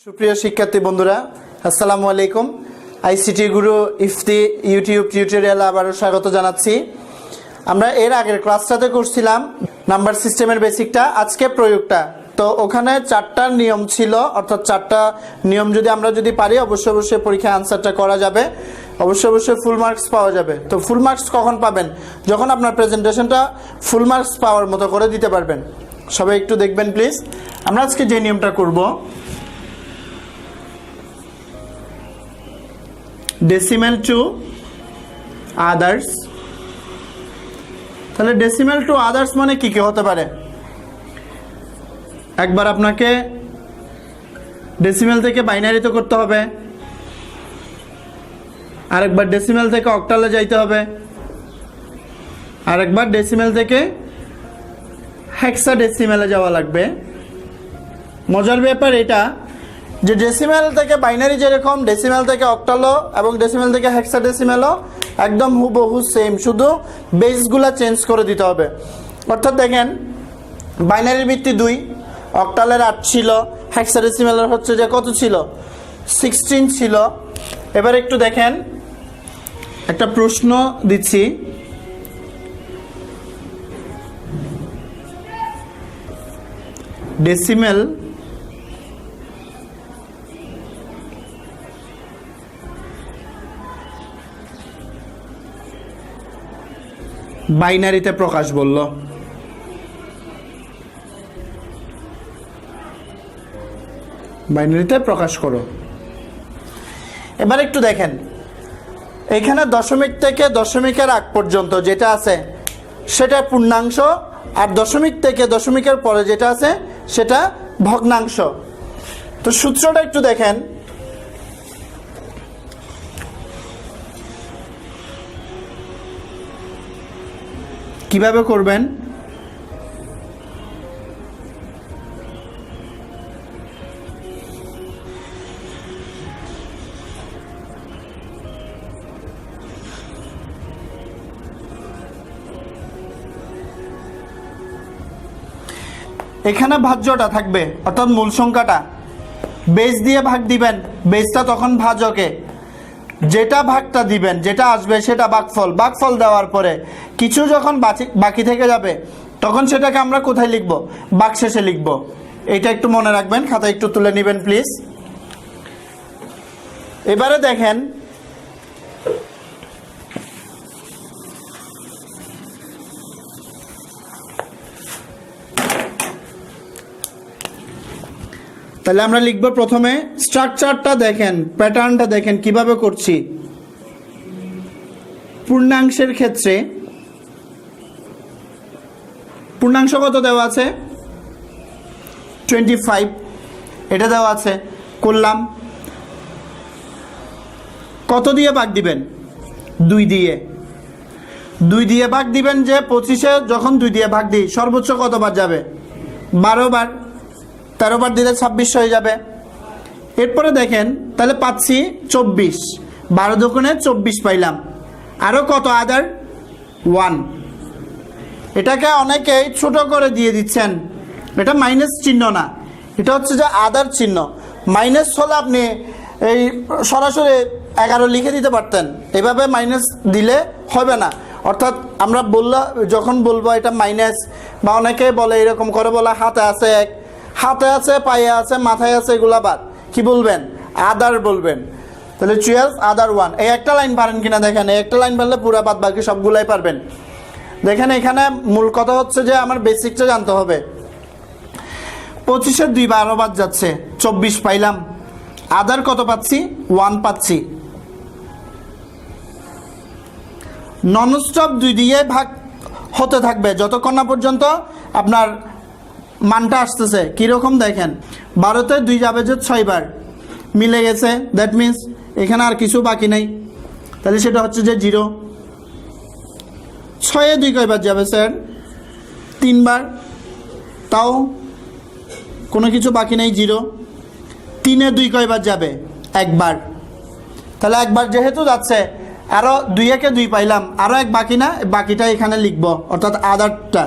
সুপ্রিয় শিক্ষার্থী বন্ধুরা, আসসালামু আলাইকুম। আইসিটি গুরু ইফতি ইউটিউব টিউটোরিয়ালে আবারও স্বাগত জানাচ্ছি। আমরা এর আগের ক্লাসটাতে করছিলাম নাম্বার সিস্টেমের বেসিকটা, আজকে প্রয়োগটা। তো ওখানে 4টা নিয়ম ছিল, অর্থাৎ 4টা নিয়ম আমরা যদি পারি অবশ্যই পরীক্ষায় আনসারটা করা যাবে, অবশ্যই ফুল মার্কস পাওয়া যাবে। তো ফুল মার্কস কখন পাবেন? যখন আপনার প্রেজেন্টেশনটা ফুল মার্কস পাওয়ার মতো করে দিতে পারবেন। সবাই একটু দেখবেন প্লিজ। আমরা আজকে যে নিয়মটা করব, ডেসিমেল টু আদার্স। তাহলে ডেসিমেল টু আদার্স মানে কি কি হতে পারে? একবার আপনাকে ডেসিমেল থেকে বাইনারিতে করতে হবে, আরেকবার ডেসিমেল থেকে অক্টালে যাইতে হবে, আরেকবার ডেসিমেল থেকে হেক্সাডেসিমেলে যাওয়া লাগবে। মজার ব্যাপার এটা যে ডেসিমেল থেকে বাইনারি যেরকম, ডেসিমেল থেকে অক্টালও এবং ডেসিমেল থেকে হেক্সাডেসিমেলও একদম হুবহু সেম, শুধু বেসগুলা চেঞ্জ করে দিতে হবে। অর্থাৎ দেখেন, বাইনারির ভিত্তি 2, অক্টালের 8 ছিল, হেক্সাডেসিমেলের হচ্ছে যে কত ছিল? 16 ছিল। এবার একটু দেখেন, একটা প্রশ্ন দিচ্ছি। ডেসিমেল বাইনারিতে প্রকাশ বলল। বাইনারিতে প্রকাশ করো। এবার একটু দেখেন, এখানে দশমিক থেকে দশমিকের আগ পর্যন্ত যেটা আছে সেটা পূর্ণাংশ, আর দশমিক থেকে দশমিকের পরে যেটা আছে সেটা ভগ্নাংশ। তো সূত্রটা একটু দেখেন, কিভাবে করবেন? এখানে ভাজ্যটা থাকবে, অর্থাৎ মূল সংখ্যাটা বেস দিয়ে ভাগ দিবেন। বেসটা তখন ভাজকে, যেটা ভাগটা দিবেন, যেটা আসবে সেটা ভাগফল। ভাগফল দেওয়ার পরে কিছু যখন বাকি থেকে যাবে তখন সেটাকে আমরা কোথায় লিখব? ভাগশেষে লিখব। এটা একটু মনে রাখবেন, খাতায় একটু তুলে নেবেন প্লিজ। এবারে দেখেন, তাহলে আমরা লিখব প্রথমে স্ট্রাকচারটা দেখেন, প্যাটার্নটা দেখেন কিভাবে করছি। পূর্ণাংশের ক্ষেত্রে পূর্ণাংশ কত দেওয়া আছে? 25, এটা দেওয়া আছে, করলাম। কত দিয়ে ভাগ দিবেন? 2 দিয়ে। 2 দিয়ে ভাগ দিবেন, যে 25-এ যখন 2 দিয়ে ভাগ দিই সর্বোচ্চ কতবার যাবে? 12 বার। 13 বার দিলে 26 হয়ে যাবে। এরপরে দেখেন, তাহলে পাচ্ছি 24, 12 দুগুণে 24 পাইলাম। আরও কত? আদার 1। এটাকে অনেকেই ছোট করে দিয়ে দিচ্ছেন, এটা মাইনাস চিহ্ন না, এটা হচ্ছে যে আদার চিহ্ন। মাইনাস হলে আপনি এই সরাসরি 11 লিখে দিতে পারতেন, এভাবে মাইনাস দিলে হবে না। অর্থাৎ আমরা যখন বলবো এটা মাইনাস, বা অনেকে বলে এরকম করে বলা, হাতে আছে 1, হাতে আছে, পায়ে আছে, মাথায় আছে, এগুলা বাদ কি বলবেন? আদার বলবেন। তাহলে 12 আদার 1। এই একটা লাইন পারেন কিনা দেখেন, এই একটা লাইন পারলে পুরা বাদ বাকি সবগুলাই পারবেন। দেখেন, এখানে মূল কথা হচ্ছে যে আমার বেসিকটা জানতে হবে। 25-এর 2 12 বাদ যাচ্ছে, 24 পাইলাম। আদার কত পাচ্ছি? 1 পাচ্ছি। ননস্টপ 2 দিয়ে ভাগ হতে থাকবে যতক্ষণ না পর্যন্ত আপনার মানটা আসতেছে। কীরকম দেখেন, 12-তে 2 যাবে যে 6 বার, মিলে গেছে। দ্যাট মিন্স এখানে আর কিছু বাকি নাই, তাহলে সেটা হচ্ছে যে 0। 6-এ 2 কয়বার যাবে স্যার? 3 বার, তাও কোনো কিছু বাকি নেই, 0। 3-এ 2 কয়বার যাবে? 1 বার। তাহলে 1 বার যেহেতু যাচ্ছে, আরও 2-একে 2 পাইলাম, আরও 1 বাকি না, বাকিটা এখানে লিখব, অর্থাৎ আদারটা।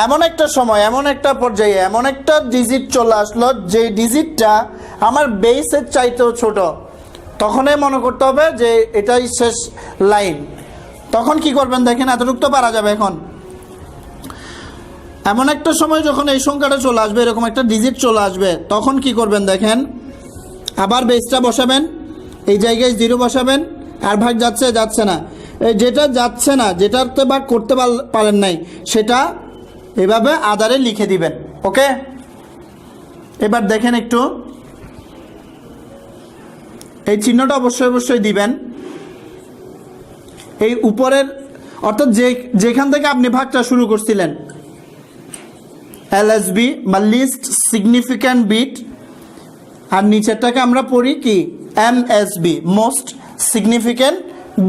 এমন একটা সময়, এমন একটা পর্যায়ে, এমন একটা ডিজিট চলে আসলো যে ডিজিটটা আমার বেসের চাইতেও ছোট, তখনই মনে করতে হবে যে এটাই শেষ লাইন। তখন কি করবেন দেখেন, এতটুকু তো পারা যাবে। এখন এমন একটা সময় যখন এই সংখ্যাটা চলে আসবে, এরকম একটা ডিজিট চলে আসবে, তখন কি করবেন দেখেন, আবার বেসটা বসাবেন, এই জায়গায় 0 বসাবেন, আর ভাগ যাচ্ছে যাচ্ছে না, যেটা যাচ্ছে না, যেটাতে ভাগ করতে পারেন নাই, সেটা এভাবে আদারে লিখে দিবেন। ওকে, এবার দেখেন একটু, এই চিহ্নটা অবশ্যই অবশ্যই দিবেন এই উপরের, অর্থাৎ যেখান থেকে আপনি ভাগটা শুরু করছিলেন, এলএসবি বা লিস্ট সিগনিফিক্যান্ট বিট, আর নিচেরটাকে আমরা পড়ি কি এমএসবি, মোস্ট সিগনিফিক্যান্ট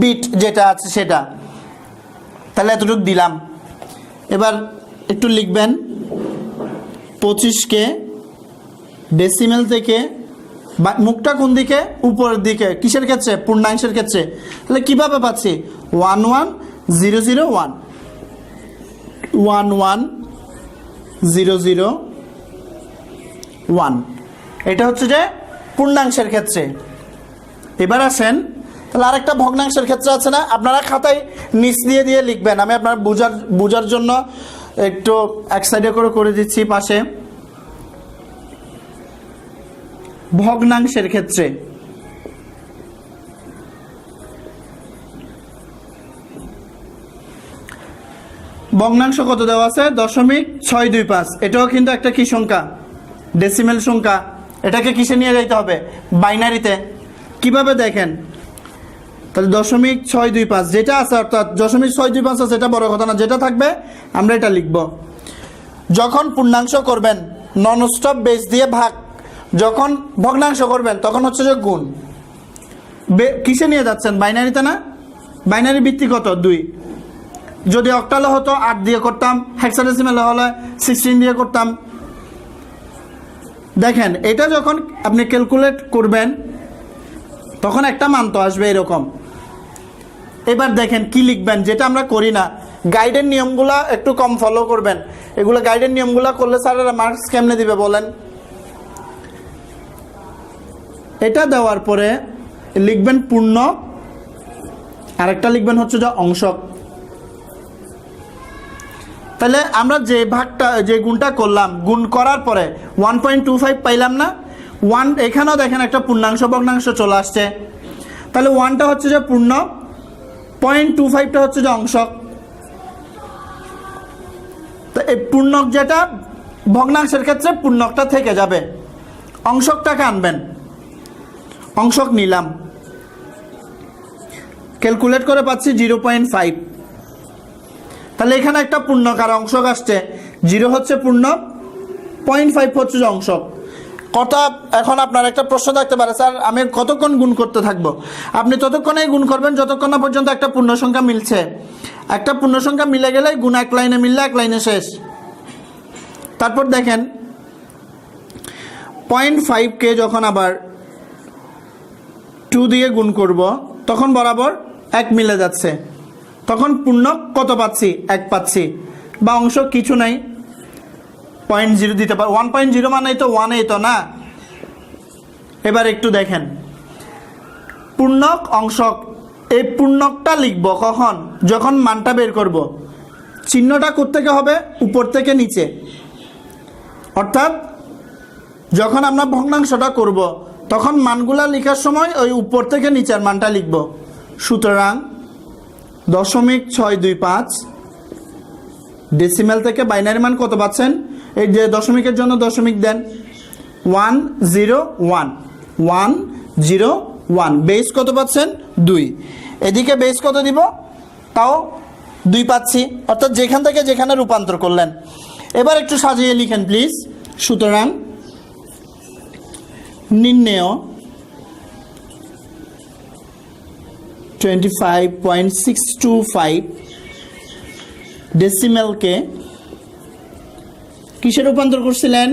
বিট যেটা আছে সেটা। তাহলে এতটুকু দিলাম। এবার একটু লিখবেন 25কে ডেসিমেল থেকে, মুখটা কোন দিকে, উপরের দিকে, কিসের ক্ষেত্রে, পূর্ণাংশের ক্ষেত্রে। তাহলে কিভাবে পাচ্ছি, 11001 11001, এটা হচ্ছে যে পূর্ণাংশের ক্ষেত্রে। এবার আসেন, তাহলে আরেকটা ভগ্নাংশের ক্ষেত্রে আছে না, আপনারা খাতায় নিচ দিয়ে দিয়ে লিখবেন, আমি আপনার বোঝার জন্য একটু এক সাইডে করে দিচ্ছি পাশে। ভগ্নাংশের ক্ষেত্রে ভগ্নাংশ কত দেওয়া আছে, 0.625। এটাও কিন্তু একটা কি সংখ্যা, ডেসিমেল সংখ্যা। এটাকে কিসে নিয়ে যাইতে হবে, বাইনারিতে। কিভাবে দেখেন, তাহলে 0.625 যেটা আছে, অর্থাৎ 0.625 আছে, এটা বড় কথা না, যেটা থাকবে আমরা এটা লিখব। যখন পূর্ণাংশ করবেন নন স্টপ বেস দিয়ে ভাগ, যখন ভগ্নাংশ করবেন তখন হচ্ছে যে গুণ। কিসে নিয়ে যাচ্ছেন, বাইনারিতে না, বাইনারি ভিত্তি কত 2। যদি অক্টালে হতো 8 দিয়ে করতাম, হেক্সাডেসিমেলে হলে 16 দিয়ে করতাম। দেখেন এটা যখন আপনি ক্যালকুলেট করবেন তখন একটা মান তো আসবে এরকম। এবার দেখেন কি লিখবেন, যেটা আমরা করি না, গাইডের নিয়মগুলা একটু কম ফলো করবেন। এগুলো গাইডের নিয়মগুলা করলে স্যারেরা মার্কস কেমনে দিবে বলেন। এটা দেওয়ার পরে লিখবেন পূর্ণ, আরেকটা লিখবেন হচ্ছে যে অংশক। তাহলে আমরা যে ভাগটা, যে গুণটা করলাম, গুণ করার পরে 1.25 পাইলাম না, 1 এখানেও দেখেন একটা পূর্ণাংশ ভগ্নাংশ চলে আসছে। তাহলে 1টা হচ্ছে যে পূর্ণ, 0.25টা হচ্ছে যে অংশক। তো এই পূর্ণক যেটা ভগ্নাংশের ক্ষেত্রে পূর্ণকটা থেকে যাবে, অংশকটাকে আনবেন। অংশক নিলাম, ক্যালকুলেট করে পাচ্ছি 0.5। তাহলে এখানে একটা পূর্ণক আর অংশক আসছে, 0 হচ্ছে পূর্ণক, 0.5 হচ্ছে যে অংশক। কথা এখন আপনার একটা প্রশ্ন থাকতে পারে, স্যার আমি কতক্ষণ গুণ করতে থাকবো? আপনি ততক্ষণেই গুণ করবেন যতক্ষণ না পর্যন্ত একটা পূর্ণ সংখ্যা মিলছে। একটা পূর্ণ সংখ্যা মিলে গেলেই গুণ এক লাইনে মিললে এক লাইনে শেষ। তারপর দেখেন 0.5কে যখন আবার 2 দিয়ে গুণ করব তখন বরাবর 1 মিলে যাচ্ছে, তখন পূর্ণক কত পাচ্ছি, 1 পাচ্ছি, বা অংশ কিছু নাই, 0.0 দিতে পার। 1.0 মানেই তো 1 তো না। এবার একটু দেখেন পূর্ণক অংশক, এই পূর্ণকটা লিখব কখন, যখন মানটা বের করব। চিহ্নটা কোত্থেকে হবে, উপর থেকে নিচে, অর্থাৎ যখন আমরা ভগ্নাংশটা করব তখন মানগুলা লেখার সময় ওই উপর থেকে নিচের মানটা লিখব। সুতরাং 0.625 ডেসিমেল থেকে বাইনারি মান কত পাচ্ছেন, এই যে দশমিকের জন্য দশমিক দেন, 101 বেস কত পাচ্ছেন, 2। এদিকে বেস কত দিব, তাও 2 পাচ্ছি, অর্থাৎ যেখান থেকে যেখানে রূপান্তর করলেন। এবার একটু সাজিয়ে লিখেন প্লিজ। সুতরাং নির্ণেয় 25.625 ডেসিমেলকে কিসে রূপান্তর করছিলেন,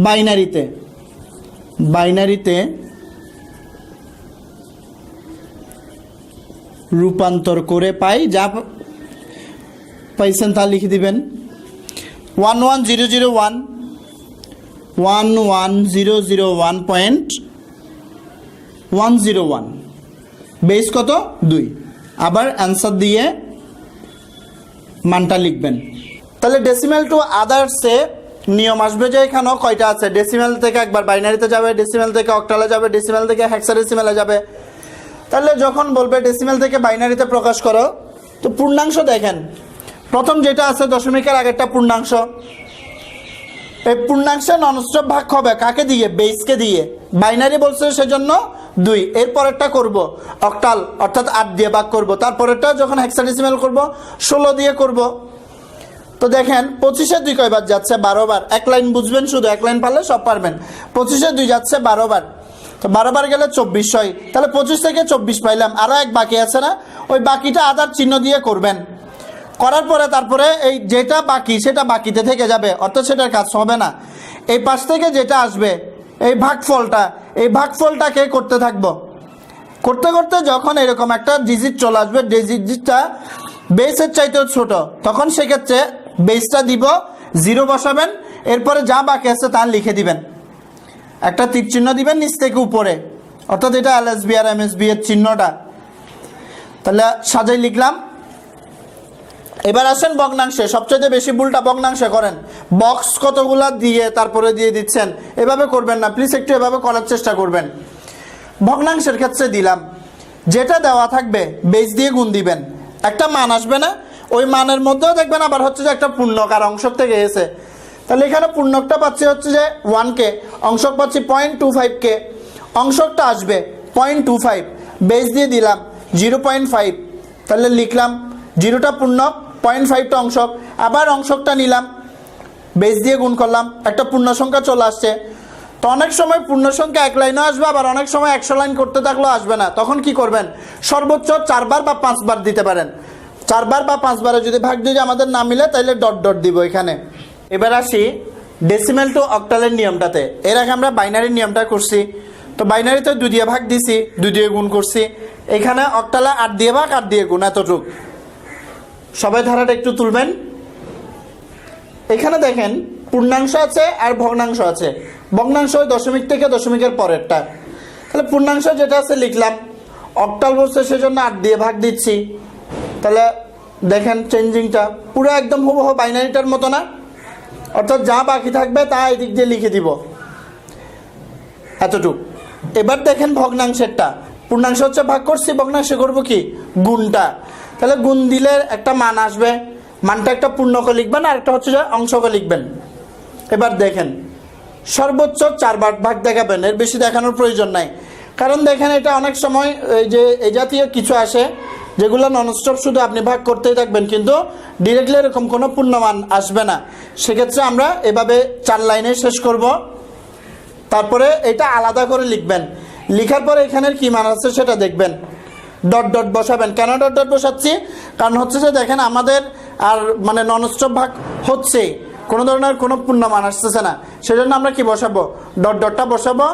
বাইনারিতে। বাইনারিতে রূপান্তর করে পাই, যা পাইছেন তা লিখে দিবেন। 11001 11001.101 বেস কত 2। আবার অ্যান্সার দিয়ে মানটা লিখবেন। তাহলে ডেসিমেল টু আদার্সে নিয়ম আসবে যে এখানেও কয়টা আছে, ডেসিমেল থেকে একবার বাইনারিতে যাবে, ডেসিমেল থেকে অক্টালে যাবে, ডেসিমেল থেকে হেক্সাডেসিমেলে যাবে। তাহলে যখন বলবে ডেসিমেল থেকে বাইনারিতে প্রকাশ করো, তো পূর্ণাংশ দেখেন প্রথম যেটা আছে দশমিকের আগেরটা পূর্ণাংশ। এই পূর্ণাংশে ননস্টপ ভাগ হবে কাকে দিয়ে, বেসকে দিয়ে। বাইনারি বলছে সেজন্য 2, এরপরেরটা করব অক্টাল অর্থাৎ 8 দিয়ে ভাগ করব, তারপরেরটা যখন হেক্সাডেসিমেল করব 16 দিয়ে করব। তো দেখেন 25-এ 2 কয়বার যাচ্ছে, 12 বার। এক লাইন বুঝবেন, শুধু এক লাইন পারলে সব পারবেন। 25-এ 2 যাচ্ছে 12 বার, তো 12 বার গেলে 24 হয়। তাহলে 25 থেকে 24 পাইলাম, আরও এক বাকি আছে না, ওই বাকিটা আদার চিহ্ন দিয়ে করবেন। করার পরে তারপরে এই যেটা বাকি সেটা বাকিতে থেকে যাবে, অর্থাৎ সেটার কাজ হবে না। এই পাশ থেকে যেটা আসবে এই ভাগফলটা, এই ভাগফলটাকে করতে থাকবো। করতে করতে যখন এরকম একটা ডিজিট চলে আসবে, ডিজিটটা বেসের চাইতেও ছোট, তখন সেক্ষেত্রে বেসটা দিব 0 বসাবেন, এরপরে যা বাকি আছে তা লিখে দিবেন। একটা তীর চিহ্ন দিবেন নিচ থেকে উপরে, অর্থাৎ এটা এলএসবি আর এমএসবি এর চিহ্নটা। তাহলে সাজাই লিখলাম। এবার আসেন ভগ্নাংশে। সবচেয়ে বেশি ভুলটা ভগ্নাংশে করেন, বক্স কতগুলা দিয়ে তারপরে দিয়ে দিচ্ছেন, এভাবে করবেন না প্লিজ, একটু এভাবে করার চেষ্টা করবেন। ভগ্নাংশের ক্ষেত্রে দিলাম যেটা দেওয়া থাকবে বেস দিয়ে গুণ দিবেন, একটা মান আসবে না, ওই মানের মধ্যেও দেখবেন আবার হচ্ছে যে একটা পূর্ণক আর অংশক থেকে এসে। তাহলে এখানে পূর্ণকটা পাচ্ছি হচ্ছে যে 1K, অংশক পাচ্ছি 0.25K, অংশকটা আসবে 0.25, বেস দিয়ে দিলাম 0.5। তাহলে লিখলাম 0টা পূর্ণক, 0.5টা অংশক, আবার অংশকটা নিলাম, বেস দিয়ে গুণ করলাম, একটা পূর্ণ সংখ্যা চলে আসছে। তো অনেক সময় পূর্ণ সংখ্যা এক লাইনও আসবে, আবার অনেক সময় 100 লাইন করতে থাকলেও আসবে না। তখন কি করবেন, সর্বোচ্চ 4 বার বা 5 বার দিতে পারেন। 4 বার বা 5 বারে যদি ভাগ দিয়ে আমাদের না মিলে তাহলে ডট ডট দিব এখানে। এবার আসি ডেসিমেল টু অক্টালের নিয়মটাতে। এর আগে আমরা বাইনারির নিয়মটা করছি, তো বাইনারিতে 2 দিয়ে ভাগ দিছি, 2 দিয়ে গুণ করছি। এখানে অক্টালে 8 দিয়ে ভাগ 8 দিয়ে গুণ, এতটুক। সবাই ধারাটা একটু তুলবেন। এখানে দেখেন পূর্ণাংশ আছে আর ভগ্নাংশ আছে। ভগ্নাংশ ওই দশমিক থেকে দশমিকের পরেরটা। তাহলে পূর্ণাংশ যেটা আছে লিখলাম, অক্টাল বলছে সেজন্য 8 দিয়ে ভাগ দিচ্ছি। তাহলে দেখেন চেঞ্জিংটা পুরো একদম হুবহু বাইনারিটার মতো না, অর্থাৎ যা বাকি থাকবে তা এই দিক দিয়ে লিখে দিব, এতটুক। এবার দেখেন ভগ্নাংশেরটা, পূর্ণাংশ হচ্ছে ভাগ করছি, ভগ্নাংশে করবো কি গুণটা। তাহলে গুণ দিলে একটা মান আসবে, মানটা একটা পূর্ণকে লিখবেন আর একটা হচ্ছে যে অংশকে লিখবেন। এবার দেখেন সর্বোচ্চ 4 বার ভাগ দেখাবেন, এর বেশি দেখানোর প্রয়োজন নাই। কারণ দেখেন এটা অনেক সময় এই যে এই জাতীয় কিছু আসে যেগুলো ননস্টপ শুধু আপনি ভাগ করতেই থাকবেন, কিন্তু ডিরেক্টলি এরকম কোনো পূর্ণমান আসবে না। সেক্ষেত্রে আমরা এভাবে 4 লাইনে শেষ করব, তারপরে এটা আলাদা করে লিখবেন। লিখার পরে এখানের কি মান আছে সেটা দেখবেন, ডট ডট বসাবেন। কেন ডট ডট বসাচ্ছি, কারণ হচ্ছে যে দেখেন আমাদের আর মানে ননস্টপ ভাগ হচ্ছে, কোনো ধরনের কোনো পূর্ণমান আসতেছে না, সেজন্য আমরা কি বসাবো, ডট ডটটা বসাবো।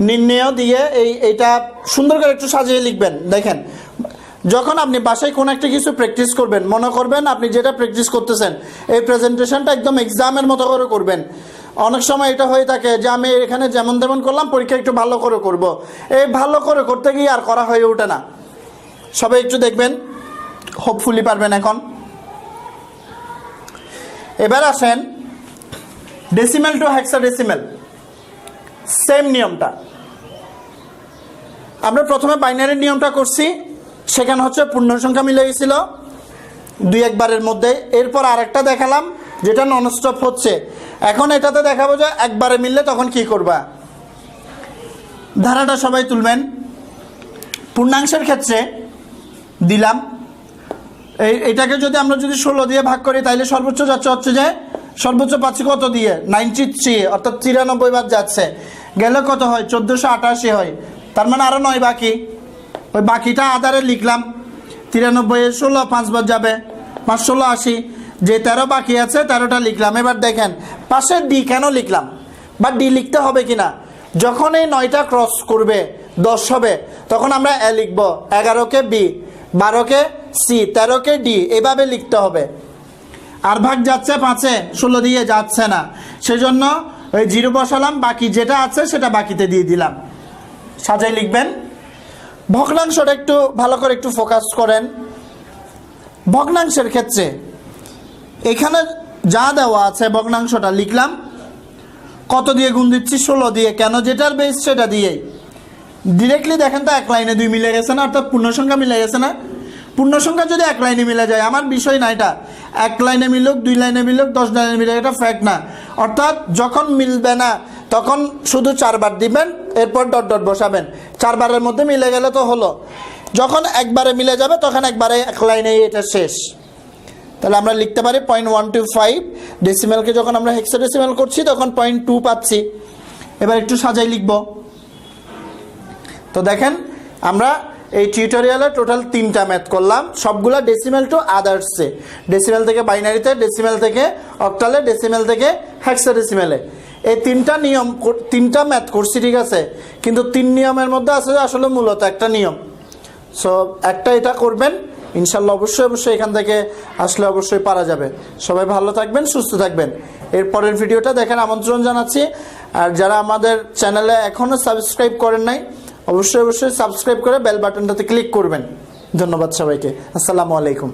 নির্ণয় দিয়ে এইটা সুন্দর করে একটু সাজিয়ে লিখবেন। দেখেন যখন আপনি বাসায় কোনো একটা কিছু প্র্যাকটিস করবেন, মনে করবেন আপনি যেটা প্র্যাকটিস করতেছেন এই প্রেজেন্টেশনটা একদম এক্সামের মতো করে করবেন। অনেক সময় এটা হয়ে থাকে যে আমি এখানে যেমন তেমন করলাম, পরীক্ষা একটু ভালো করে করব, এই ভালো করে করতে গিয়ে আর করা হয়ে ওঠে না। সবাই একটু দেখবেন, হোপফুলি পারবেন এখন। এবার আসেন ডেসিমেল টু হেক্সাডেসিমেল, সেম নিয়মটা। আমরা প্রথমে বাইনারির নিয়মটা করছি, সেখানে হচ্ছে পূর্ণ সংখ্যা মিলে গেছিল 2-1 বারের মধ্যে। এরপর আরেকটা দেখালাম যেটা ননস্টপ হচ্ছে, এখন এটাতে দেখাবো যে একবারে মিললে তখন কি করবা। ধারাটা সবাই তুলবেন। পূর্ণাংশের ক্ষেত্রে দিলাম এটাকে যদি আমরা যদি 16 দিয়ে ভাগ করি তাহলে সর্বোচ্চ যাচ্ছে হচ্ছে যে সর্বোচ্চ পাচ্ছি কত দিয়ে 93, অর্থাৎ 93 বার যাচ্ছে। গেলে কত হয় 1488 হয়, তার মানে আরও 9 বাকি। ওই বাকিটা আধারে লিখলাম, 93 16 5 বার যাবে, 5 16 80, যে 13 বাকি আছে 13টা লিখলাম। এবার দেখেন পাশে ডি কেন লিখলাম বা ডি লিখতে হবে কিনা, যখন এই 9টা ক্রস করবে 10 হবে তখন আমরা এ লিখব, 11কে বি, 12কে সি, 13কে ডি, এভাবে লিখতে হবে। আর ভাগ যাচ্ছে 5-এ, 16 দিয়ে যাচ্ছে না, সেজন্য ওই জিরো বসালাম, বাকি যেটা আছে সেটা বাকিতে দিয়ে দিলাম। সাজাই লিখবেন। ভগ্নাংশটা একটু ভালো করে একটু ফোকাস করেন। ভগ্নাংশের ক্ষেত্রে এখানে যা দেওয়া আছে ভগ্নাংশটা লিখলাম, কত দিয়ে গুণ দিচ্ছি? 16 দিয়ে। কেন? যেটার বেস সেটা দিয়েই ডিরেক্টলি দেখেন তো এক লাইনে 2 মিলে গেছে না, অর্থাৎ পূর্ণসংখ্যা মিলে গেছে না। পূর্ণসংখ্যা যদি এক লাইনে মিলে যায়, আমার বিষয় না এটা, এক লাইনে মিলুক, 2 লাইনে মিলুক, 10 লাইনে মিলুক, এটা ফ্যাক্ট না। অর্থাৎ যখন মিলবে না তখন শুধু 4 বার দিবেন, এরপর ডট ডট বসাবেন। 4 বারের মধ্যে মিলে গেলে তো হলো। যখন একবারে মিলে যাবে তখন একবারে এক লাইনে এটা শেষ। তাহলে আমরা লিখতে পারি 0.125। ডেসিমেলকে যখন আমরা হেক্সাডেসিমেল করছি তখন 0.2 পাচ্ছি। এবার একটু সাজাই লিখব। তো দেখেন আমরা এই টিউটোরিয়ালে টোটাল 3টা ম্যাথ করলাম, সবগুলা ডেসিমেল টু আদার্সে। ডেসিমেল থেকে বাইনারিতে, ডেসিমেল থেকে অক্টালে, ডেসিমেল থেকে হেক্সাডেসিমেলে। এই 3টা নিয়ম, 3টা ম্যাথ করছি, ঠিক আছে। কিন্তু 3 নিয়মের মধ্যে আছে আসলে মূলত একটা নিয়ম। সো একটা এটা করবেন ইনশাল্লাহ, অবশ্যই এখান থেকে আসলে অবশ্যই পারা যাবে। সবাই ভালো থাকবেন, সুস্থ থাকবেন। এরপরের ভিডিওটা দেখার আমন্ত্রণ জানাচ্ছি। আর যারা আমাদের চ্যানেলে এখনও সাবস্ক্রাইব করেন নাই, অবশ্যই সাবস্ক্রাইব করে বেল বাটনটাতে ক্লিক করবেন। ধন্যবাদ সবাইকে। আসসালামু আলাইকুম।